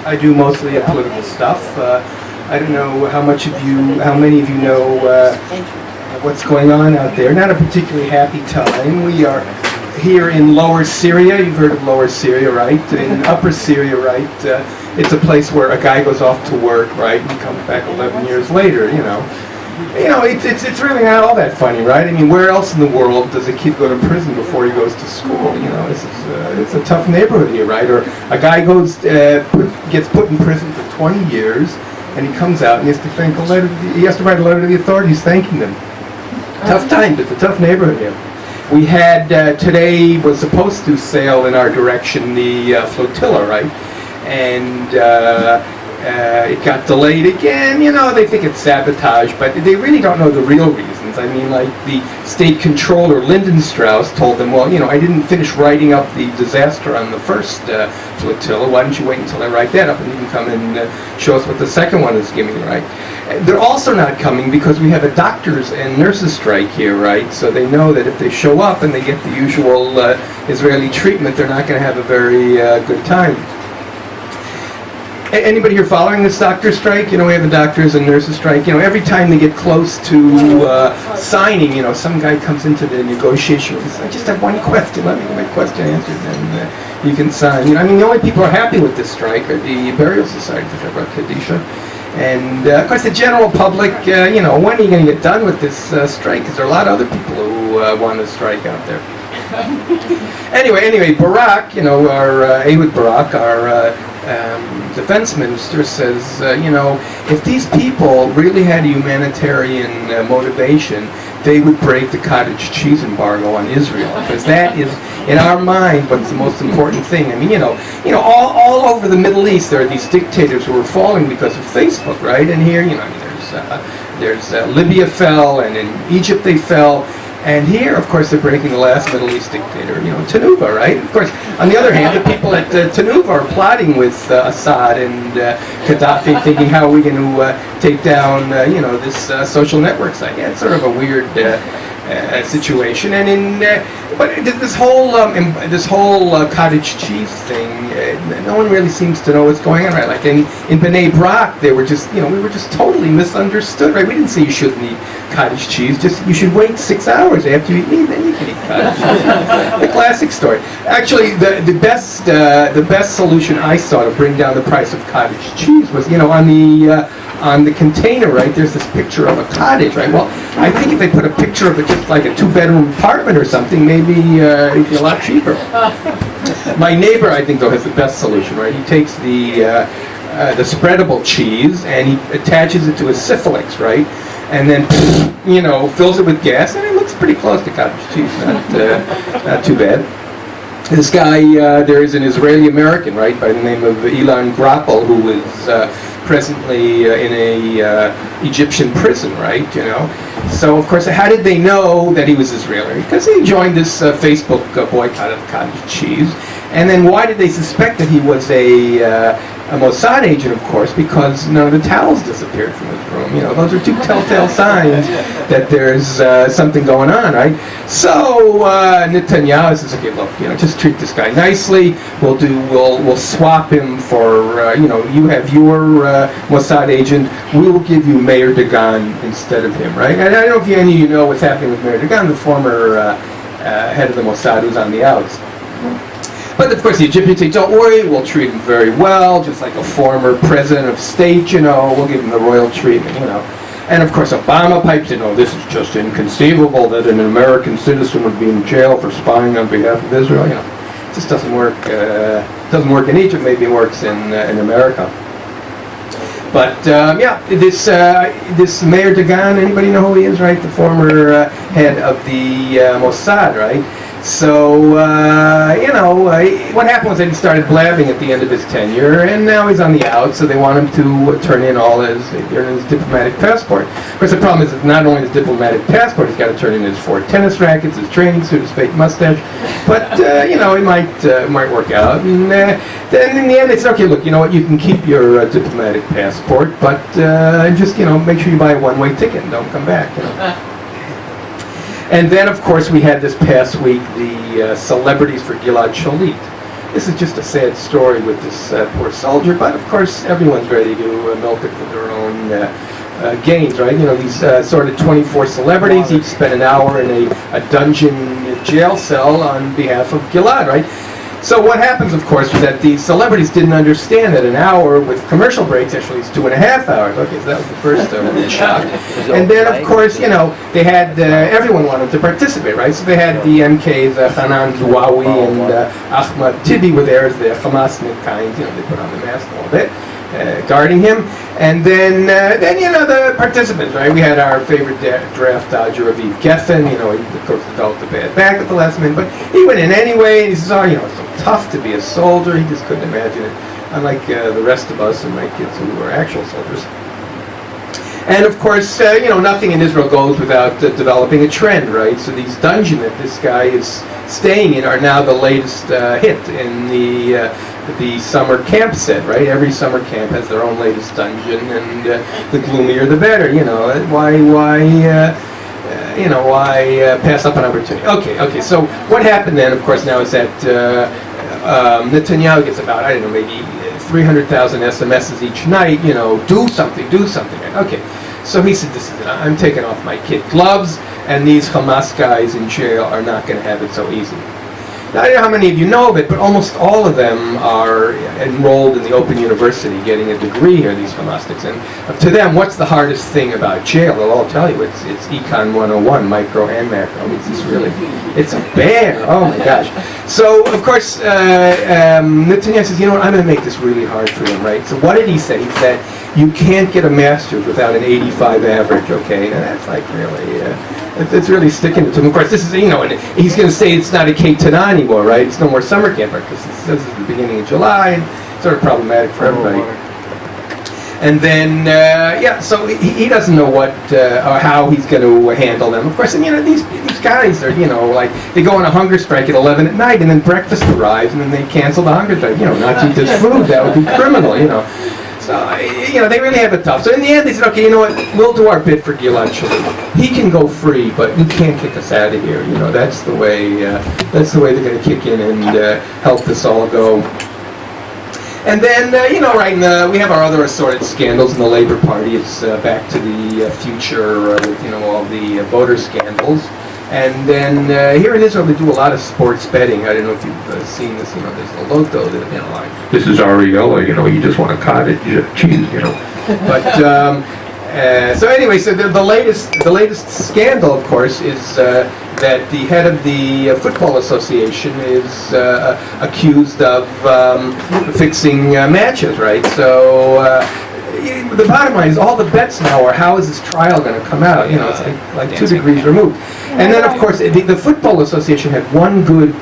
I do mostly political stuff. I don't know how many of you know what's going on out there. Not a particularly happy time. We are here in Lower Syria. You've heard of Lower Syria, right? In Upper Syria, right? It's a place where a guy goes off to work, right, and comes back 11 years later. It's really not all that funny, right? I mean, where else in the world does a kid go to prison before he goes to school? It's a tough neighborhood here, right? Or a guy gets put in prison for 20 years, and he comes out and he has to write a letter to the authorities thanking them. Tough times. It's a tough neighborhood here. We had today was supposed to sail in our direction the flotilla, right? And it got delayed again. They think it's sabotage, but they really don't know the real reasons. I mean, like the state controller, Lyndon Strauss, told them, well, I didn't finish writing up the disaster on the first flotilla. Why don't you wait until I write that up and you can come and show us what the second one is giving, right? They're also not coming because we have a doctors and nurses strike here, right? So they know that if they show up and they get the usual Israeli treatment, they're not going to have a very good time. Anybody here following this doctor strike? We have the doctors and nurses strike. Every time they get close to signing, some guy comes into the negotiation and says, I just have one question. Let me get my question answered, and you can sign. The only people who are happy with this strike are the Burial Society, the Hebra Kadisha. And, of course, the general public, when are you going to get done with this strike? Because there are a lot of other people who want to strike out there. Anyway, Barak, our Ehud Barak, our defense minister says, if these people really had a humanitarian motivation, they would break the cottage cheese embargo on Israel, because that is, in our mind, what's the most important thing. I mean, all over the Middle East, there are these dictators who are falling because of Facebook, right? And here, there's Libya fell, and in Egypt they fell. And here, of course, they're breaking the last Middle East dictator, Tanuva, right? Of course, on the other hand, the people at Tanuva are plotting with Assad and Gaddafi, thinking, how are we going to take down, this social network site? Yeah, it's sort of a weird situation. And but this whole cottage cheese thing, no one really seems to know what's going on, right? Like in Bnei Brak, they were just, we were just totally misunderstood, right? We didn't say you shouldn't eat cottage cheese, just you should wait 6 hours after you eat, then you can eat cottage cheese. The classic story. Actually, the best solution I saw to bring down the price of cottage cheese was, on the container, right, there's this picture of a cottage, right? Well, I think if they put a picture of it just like a 2-bedroom apartment or something, maybe it'd be a lot cheaper. My neighbor, I think, though, has the best solution, right? He takes the spreadable cheese and he attaches it to a syphilis, right? And then, fills it with gas, and it looks pretty close to cottage cheese. Not too bad. This guy, there is an Israeli-American, right, by the name of Ilan Grappel, who is presently in a Egyptian prison, right, So, of course, how did they know that he was Israeli? Because he joined this Facebook boycott of cottage cheese. And then why did they suspect that he was a Mossad agent, of course? Because none of the towels disappeared from his room. Those are two telltale signs that there's something going on, right? So Netanyahu says, okay, look, just treat this guy nicely. We'll swap him for, you have your Mossad agent. We will give you Meir Dagan instead of him, right? And I don't know if any of you know what's happening with Meir Dagan, the former head of the Mossad who's on the outs. But of course the Egyptians say, don't worry, we'll treat him very well, just like a former president of state, we'll give him the royal treatment, And of course Obama pipes in, this is just inconceivable that an American citizen would be in jail for spying on behalf of Israel, It just doesn't work. Doesn't work in Egypt, maybe it works in America. But this Meir Dagan, anybody know who he is, right? The former head of the Mossad, right? So, what happened was that he started blabbing at the end of his tenure, and now he's on the out, so they want him to turn in all his diplomatic passport. Of course, the problem is that not only his diplomatic passport, he's got to turn in his 4 tennis rackets, his training suit, his fake mustache, but, it might work out. And then in the end, they said, okay, look, you know what, you can keep your diplomatic passport, but just, make sure you buy a one-way ticket and don't come back, And then, of course, we had this past week the celebrities for Gilad Shalit. this is just a sad story with this poor soldier. But of course, everyone's ready to milk it for their own gains, right? You know, these sort of 24 celebrities each spent an hour in a dungeon jail cell on behalf of Gilad, right? So what happens, of course, is that these celebrities didn't understand that an hour with commercial breaks actually is 2.5 hours. Okay, so that was the first shock. And then, of course, you know, they had, everyone wanted to participate, right? So they had the MKs, Hanan Zouawi and Ahmad Tibi were there as the Hamasnik kind, you know, they put on the mask a little bit. Guarding him, and then you know, the participants, right? We had our favorite draft dodger, Aviv Geffen. You know, he of course developed a bad back at the last minute, but he went in anyway. And he says, "Oh, you know, it's so tough to be a soldier." He just couldn't imagine it, unlike the rest of us and my kids who were actual soldiers. And of course, you know, nothing in Israel goes without developing a trend, right? So these dungeons that this guy is staying in are now the latest hit in the summer camp set, right? Every summer camp has their own latest dungeon, and the gloomier the better. You know, why pass up an opportunity? Okay. So what happened then, of course, now is that Netanyahu gets about, I don't know, maybe 300,000 SMSs each night. You know, do something. Okay. So he said, "This is it. I'm taking off my kid gloves, and these Hamas guys in jail are not going to have it so easy." Now, I don't know how many of you know of it, but almost all of them are enrolled in the Open University, getting a degree here, these Hamasniks. And to them, what's the hardest thing about jail? They'll all tell you it's Econ 101, micro and macro. It's just really, it's a bear. Oh my gosh. So, of course, Netanyahu says, you know what, I'm going to make this really hard for them, right? So what did he say? He said, you can't get a master's without an 85 average, okay? Now that's like really, it's really sticking to him. Of course, this is, you know, and he's going to say it's not a Ketana anymore, right? It's no more summer camp, because this is the beginning of July, and it's sort of problematic for everybody. And then, so he doesn't know what or how he's going to handle them. Of course, and you know, these guys are, you know, like, they go on a hunger strike at 11 at night, and then breakfast arrives, and then they cancel the hunger strike. You know, not to eat this food, that would be criminal, you know. So, you know, they really have it tough. So in the end, they said, okay, you know what, we'll do our bit for Gilad Shalit. He can go free, but you can't kick us out of here. You know, that's the way they're going to kick in and help this all go. And then, you know, we have our other assorted scandals in the Labor Party. It's back to the future with, you know, all the voter scandals. And then here in Israel, they do a lot of sports betting. I don't know if you've seen this. You know, there's the Loto that, you know, like, this is Ariella. You know, you just want a cottage cheese. You know, but so anyway, so the latest scandal, of course, is that the head of the Football Association is accused of fixing matches, right? So. The bottom line is all the bets now are how is this trial going to come out? You know, it's like 2 degrees removed. And then, of course, the Football Association had one good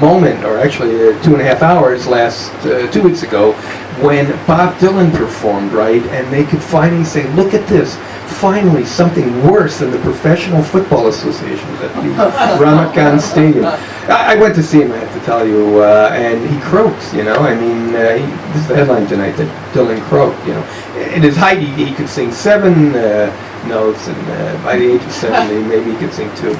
moment, or actually 2.5 hours last 2 weeks ago, when Bob Dylan performed, right? And they could finally say, look at this. Finally, something worse than the Professional Football Association at the Ramat Gan Stadium. I went to see him, I have to tell you, and he croaks, you know. I mean, this is the headline tonight, that Dylan croaked, you know. At his height, he could sing 7 notes, and by the age of 70, maybe he could sing 2.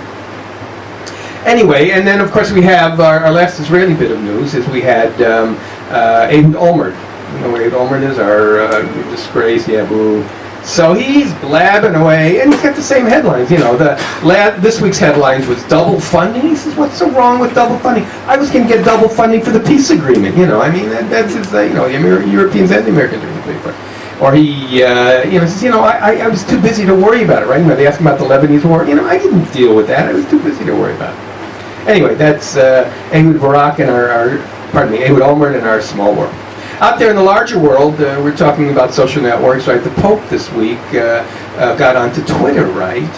Anyway, and then, of course, we have our last Israeli bit of news, is we had Ehud Olmert. You know what Ehud Olmert is? Our disgrace, boo. So he's blabbing away, and he's got the same headlines. You know, this week's headlines was double funding. He says, "What's so wrong with double funding? I was going to get double funding for the peace agreement." You know, I mean, that's his, you know, the Europeans and the Americans are going to pay for it. Or he, you know, says, "You know, I was too busy to worry about it." Right? You know, they asked him about the Lebanese war. You know, I didn't deal with that. I was too busy to worry about it. Anyway, that's Ehud Barak and Ehud Olmert and our small world. Out there in the larger world, we're talking about social networks, right? The Pope this week got onto Twitter, right?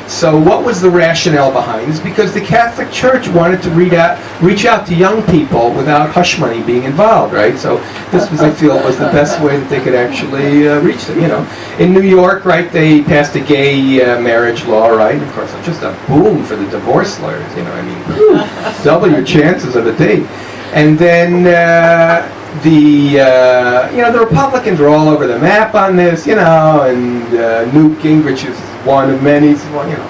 So what was the rationale behind this? Because the Catholic Church wanted to reach out to young people without hush money being involved, right? So this was, I feel, was the best way that they could actually reach them, you know. In New York, right, they passed a gay marriage law, right? And of course, it's just a boom for the divorce lawyers, you know. I mean, double your chances of a date. And then you know, the Republicans are all over the map on this, you know, and Newt Gingrich is one of many. Well, you know,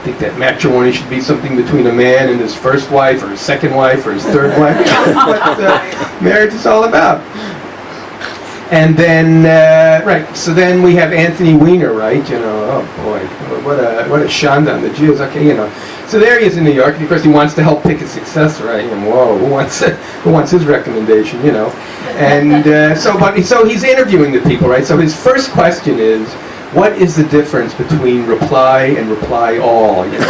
think that matrimony should be something between a man and his first wife, or his second wife, or his third wife. That's what marriage is all about. And then, right, so then we have Anthony Weiner, right? You know, oh boy, what a shanda on the Jews. Okay, you know. So there he is in New York, and of course he wants to help pick a successor, right? And whoa, who wants his recommendation, you know? And so he's interviewing the people, right? So his first question is, what is the difference between reply and reply all? You know?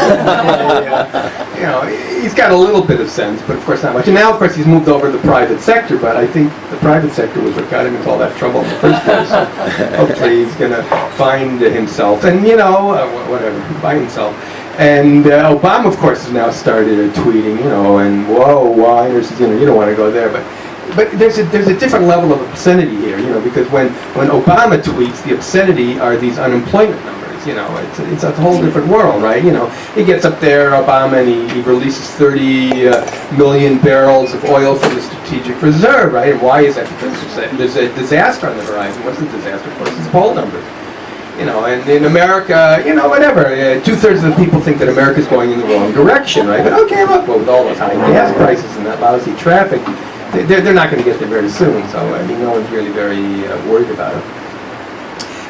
You know, he's got a little bit of sense, but of course not much. And now, of course, he's moved over to the private sector, but I think the private sector was what got him into all that trouble in the first place. So hopefully he's going to find himself, and, you know, whatever, by himself. And Obama, of course, has now started tweeting, you know, and whoa, Weiner says, you know, you don't want to go there, but there's a different level of obscenity here, you know, because when Obama tweets, the obscenity are these unemployment numbers, you know, it's a whole different world, right? You know, he gets up there, Obama, and he releases 30 million barrels of oil from the strategic reserve, right? And why is that? Because there's a disaster on the horizon. What's the disaster? Of course, it's poll numbers. You know, and in America, you know, whatever, 2/3 of the people think that America's going in the wrong direction, right? But okay, look, well, with all those high gas prices and that lousy traffic, they're not going to get there very soon. So, I mean, no one's really very worried about it.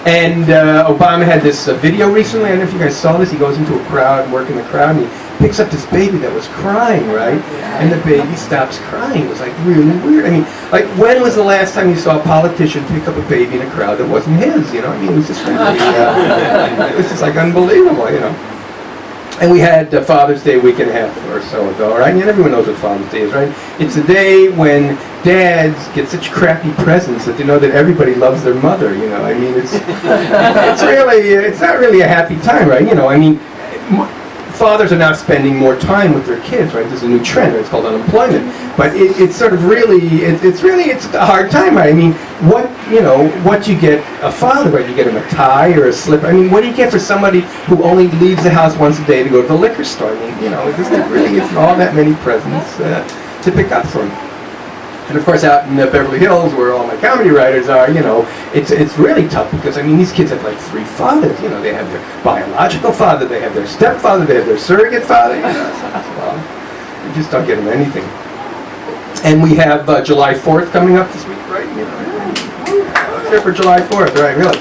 And Obama had this video recently. I don't know if you guys saw this. He goes into a crowd, working the crowd, and he picks up this baby that was crying, right? And the baby stops crying. It was like really weird. I mean, like, when was the last time you saw a politician pick up a baby in a crowd that wasn't his? You know, I mean, it was just really, it was just like unbelievable, you know. And we had Father's Day a week and a half or so ago, right? And everyone knows what Father's Day is, right? It's the day when dads get such crappy presents that they know that everybody loves their mother, you know? I mean, it's not really a happy time, right? You know, I mean, fathers are now spending more time with their kids, right? There's a new trend, right? It's called unemployment. But it's sort of really, it's a hard time, right? I mean, what you get a father, right? You get him a tie or a slipper. I mean, what do you get for somebody who only leaves the house once a day to go to the liquor store? I mean, you know, there really isn't all that many presents to pick up for him. And of course, out in Beverly Hills, where all my comedy writers are, you know, it's really tough because, I mean, these kids have like 3 fathers. You know, they have their biological father, they have their stepfather, they have their surrogate father. You know, well, you just don't get them anything. And we have July 4th coming up this week, right? You know, here for July 4th, right? Really,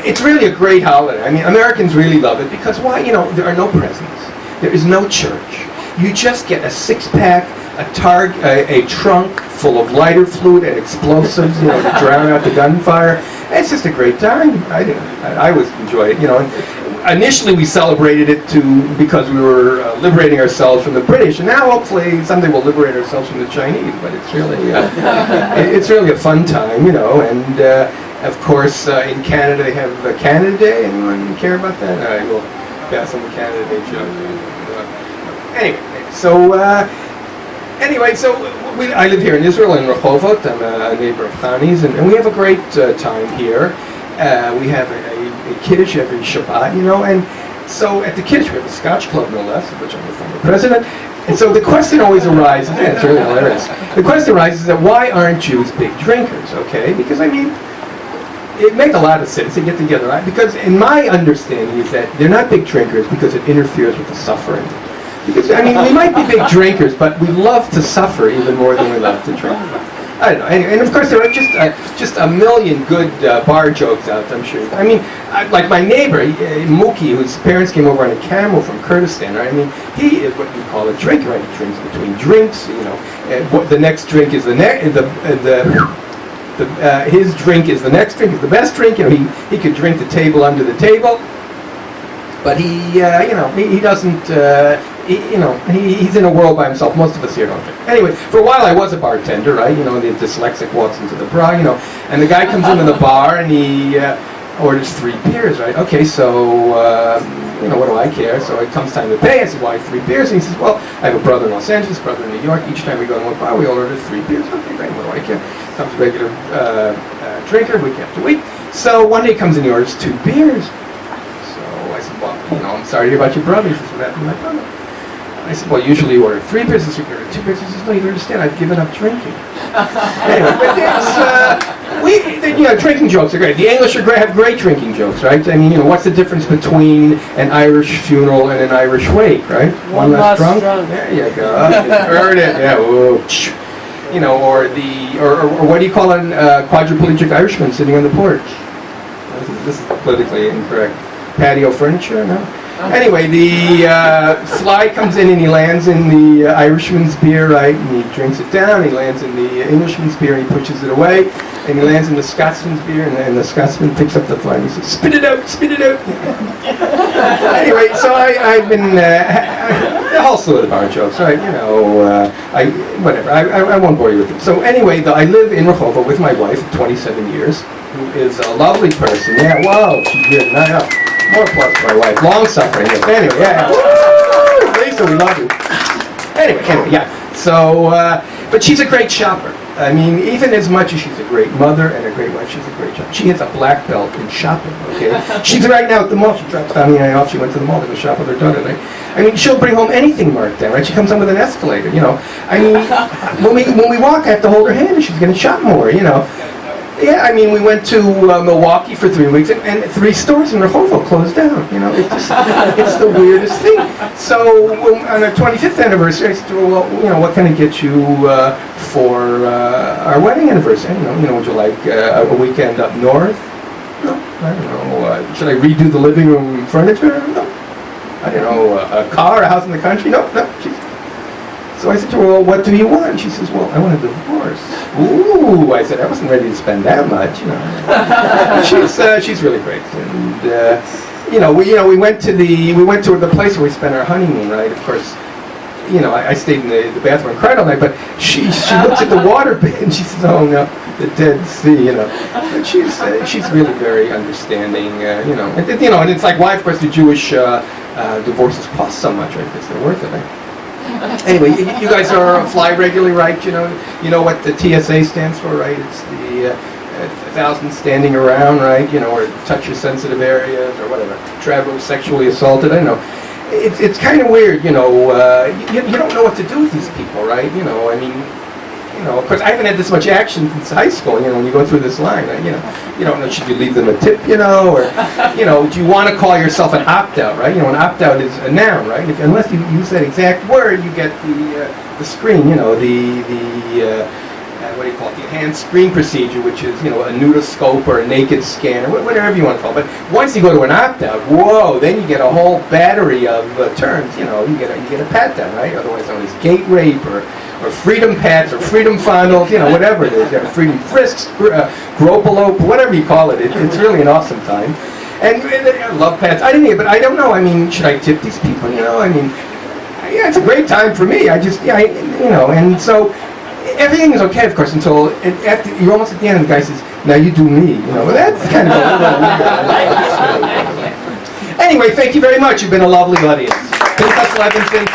it's really a great holiday. I mean, Americans really love it because why? You know, there are no presents. There is no church. You just get a 6-pack. A trunk full of lighter fluid and explosives, you know, to drown out the gunfire. It's just a great time. I always enjoy it, you know. Initially, we celebrated it because we were liberating ourselves from the British, and now hopefully someday we'll liberate ourselves from the Chinese. But it's really a fun time, you know. And of course, in Canada they have Canada Day. Anyone care about that? All right, we'll pass on the Canada Day joke. Anyway, so I live here in Israel, in Rehovot. I'm a neighbor of Chani's, and we have a great time here. We have a Kiddush every Shabbat, you know, and so at the Kiddush we have a Scotch Club, no less, of which I'm the former president. And so the question always arises, yeah, it's really hilarious. The question arises that why aren't Jews big drinkers, okay? Because, I mean, it makes a lot of sense to get together, right? Because in my understanding is that they're not big drinkers because it interferes with the suffering. Because, I mean, we might be big drinkers, but we love to suffer even more than we love to drink. I don't know. And of course, there are just a million good bar jokes out there, I'm sure. I mean, like my neighbor, Mookie, whose parents came over on a camel from Kurdistan, right? I mean, he is what you call a drinker, right? He drinks between drinks, you know. The next drink is his drink is the next drink, is the best drink. You know, he could drink the table under the table. But he doesn't, he's in a world by himself. Most of us here don't drink. Anyway, for a while I was a bartender, right? You know, the dyslexic walks into the bar, you know, and the guy comes into the bar and he orders 3 beers, right? Okay, so, what do I care? So it comes time to pay. I said, why 3 beers? And he says, well, I have a brother in Los Angeles, brother in New York. Each time we go to one bar, we all order 3 beers. Okay, great, what do I care? Comes a regular drinker week after week. So one day he comes and he orders 2 beers. I said, well, I'm sorry to hear about your brother. He says, what happened to my brother? I said, well, usually you order 3 beers. You order 2 beers. He says, no, you don't understand. I've given up drinking. Anyway, but drinking jokes are great. The English are great, have great drinking jokes, right? I mean, what's the difference between an Irish funeral and an Irish wake, right? One less drunk. There you go. Heard it. Yeah. Whoa. Or what do you call a quadriplegic Irishman sitting on the porch? This is politically incorrect. Patio furniture? No. Anyway, the fly comes in and he lands in the Irishman's beer, right? And he drinks it down. He lands in the Englishman's beer and he pushes it away. And he lands in the Scotsman's beer, and the Scotsman picks up the fly and he says, "Spit it out, spit it out." Anyway, so I've been a whole slew of bar jokes, right? Whatever. I won't bore you with them. So anyway, though, I live in Rehovot with my wife of 27 years, who is a lovely person. Yeah, whoa, she's good. More applause for my wife. Long suffering. Anyway, yeah. Woo! Lisa, we love you. Anyway, yeah. So, but she's a great shopper. I mean, even as much as she's a great mother and a great wife, she's a great shopper. She has a black belt in shopping, okay? She's right now at the mall. She drops Tommy and I off. She went to the mall to go shop with her daughter tonight. I mean, she'll bring home anything marked down, right? She comes home with an escalator, I mean, when we walk, I have to hold her hand and she's going to shop more, Yeah, I mean, we went to Milwaukee for 3 weeks, and 3 stores in Rehovot closed down. It's the weirdest thing. So on our 25th anniversary, I said, well, what can I get you for our wedding anniversary? Would you like a weekend up north? No, I don't know. Should I redo the living room furniture? No. I don't know, a car, a house in the country? No. So I said to her, well, what do you want? She says, well, I want a divorce. Ooh, I said, I wasn't ready to spend that much, She's really great, and we went to the place where we spent our honeymoon, right? Of course, I stayed in the bathroom and cried all night, but she looks at the water bit and she says, oh no, the Dead Sea, But she's really very understanding, and it's like, why, of course, do Jewish divorces cost so much, right? Because they're worth it, right? Anyway, you guys are fly regularly, right? You know what the TSA stands for, right? It's the 1,000 standing around, right? Or touch your sensitive areas or whatever. Traveler sexually assaulted. I don't know. It's kind of weird, you don't know what to do with these people, right? Of course, I haven't had this much action since high school. When you go through this line, you don't know, should you leave them a tip, or do you want to call yourself an opt-out, right? An opt-out is a noun, right? Unless you use that exact word, you get the screen, what do you call it? The enhanced screen procedure, which is a nudoscope or a naked scan or whatever you want to call it. But once you go to an opt-out, whoa, then you get a whole battery of terms. You get a pat down, right? Otherwise known as gate rape or freedom pats or freedom fondles, whatever it is. Freedom frisks, gropelope, whatever you call it. It's really an awesome time. And I love pats. But I don't know. I mean, should I tip these people? Yeah, it's a great time for me. And so everything is okay, of course, until you're almost at the end and the guy says, now you do me. That's kind of a little Anyway, thank you very much. You've been a lovely audience. Pinchas Levinson,